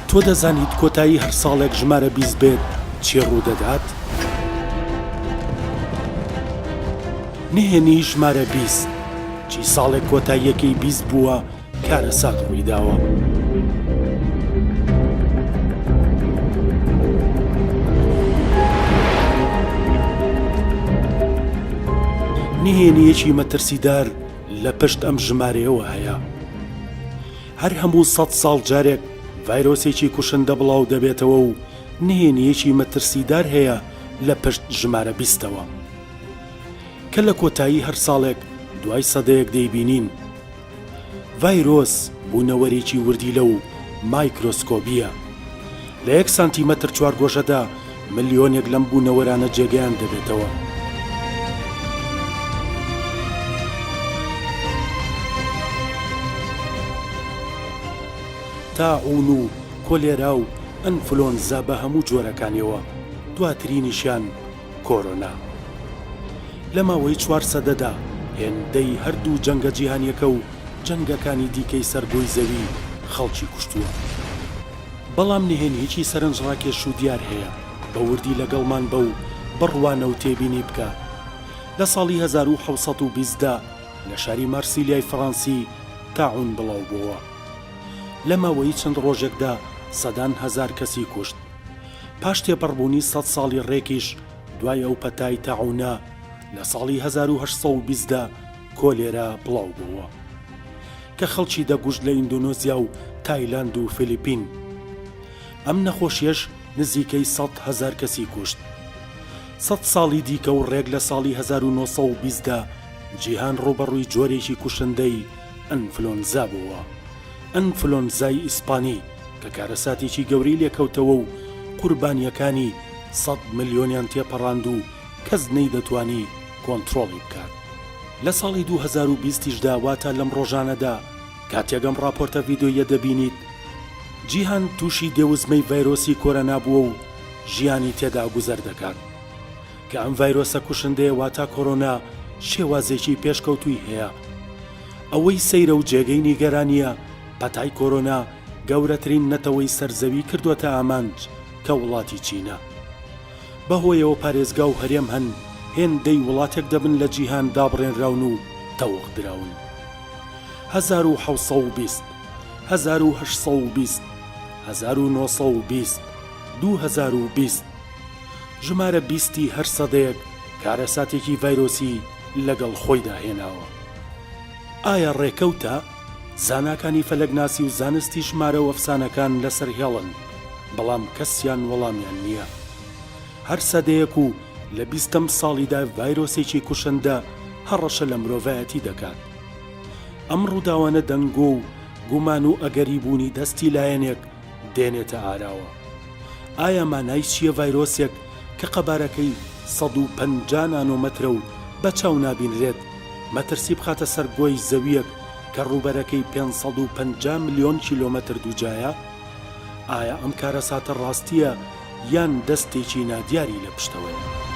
تۆ دەزانیت کۆتایی هەر ساڵێک ژمارە 20 بێت چی ڕوودەدات؟ نهێنی ژمارە 20 چی ساڵێک کۆتاییەکەی 20 بووە کارەسات ڕوویداوە. نهێنیەکی مەترسیدار لە پشت ئەم ژمارەیەوە هەیە. هەر هەموو 100 ساڵ جارێک ڤایرۆسێکی کوشندە بڵاو دەبێتەوە و نهێنیەکی مەترسیدار هەیە لە پشت ژمارە 20ەوە کە لە کۆتایی هەر ساڵێک دوای سەدەیەک دەیبینین. ڤایرۆس بوونەوەرێکی وردی لە و مایکرۆسکۆبیە. لە 1 سانتیمەتر چوارگۆشەدا ملیۆنێک لەم بوونەوەرانە جێگەیان دەبێتەوە. تاعون و کۆلێرا و ئەنفلۆنزا بە هەموو جۆرەکانیەوە، دواترینیشیان کۆرۆنا. لە ماوەی 4 سەدەدا هێندەی هەردوو جەنگە جیهانیەکە و جەنگەکانی دیکەی سەربۆی زەوی خەڵکی کوشتووە. بەڵام نهێنیەکی سەرنجڕاکێش و دیار هەیە بە وردی لەگەڵمان بە و بڕوانە و تێبینی بکە. لە ساڵی 1720دا لە شاری مارسیلیای فەڕەنسی تاعون بڵاو بووە. لە ماوەی چەند ڕۆژێکدا سەدان هەزار کەسی کوشت. پاش تێپەڕبوونی 100 ساڵی ڕێکیش دوای ئەو پەتای تاعونە لە ساڵی 1820دا کۆلێرا بڵاو بووە کە خەڵکی دەگوشت لە ئیندۆنێزیا و تایلاند و فیلیپین. ئەم نەخۆشیەش نزیکەی 100 هەزار کەسی کوشت. 100 ساڵی دیکە و ڕێک لە ساڵی 1920دا جیهان ڕوبەڕووی جۆرێکی کوشندەی ئەنفلۆنزا بووە. ئەنفلۆنزای ئیسپانی کە کارەساتێکی گەورەی لێکەوتەوە و قوربانیەکانی 100 ملیۆنیان تێپەڕاند و کەس نەیدەتوانی کۆنتڕۆڵی بکات. لە ساڵی 2020دا واتە لەم ڕۆژانەدا کاتێک ئەم راپۆرتە ڤیدۆیە دەبینیت جیهان تووشی دێوزمەی ڤایرۆسی کۆرۆنا بووە و ژیانی تێدا گوزەر دەکات کە ئەم ڤایرۆسە کوشندەیە واتە کۆرۆنا شێوازێکی پێشکەوتووی هەیە. ئەوەی سەیرە و جێگەی نیگەرانیە پەتای کۆرۆنا گەورەترین نەتەوەی سەرزەوی کردوتە ئامانج کە وڵاتی چینە. بەهۆیەوە پارێزگا و هەرێم هەن هێندەی وڵاتێک دەبن لە جیهان دابڕێنراون و تەوق دراون. 1720 1820 1920 2020 ژمارە 20 هەر سەدەیەک کارەساتێکی ڤایرۆسی لەگەڵ خۆیدا هێناوە. ئایا ڕێکەوتە؟ زاناکانی فەلەکناسی و زانستی ژمارە و ئەفسانەکان لەسەر هێڵن، بەڵام کەسیان وەڵامیان نییە. هەر سەدەیەک و لە 20ەم ساڵیدا ڤایرۆسێکی کوشندە هەڕەشە لە مرۆڤایەتی دەکات. ئەم ڕووداوانە دەنگۆ و گومان و ئەگەری بوونی دەستی لایەنێک دێنێتە ئاراوە. ئایا مانای چییە ڤایرۆسێک کە قەبارەکەی 150 نانۆمەترە و بە چاو نابینرێت مەترسی بخاتە سەر گۆی زەویەک کە ڕووبەرەکەی 550 ملیۆن کیلۆمەتر دووجایە؟ ئایا ئەم کارەساتە ڕاستیە یان دەستێکی نادیاری لە پشتەوەیە؟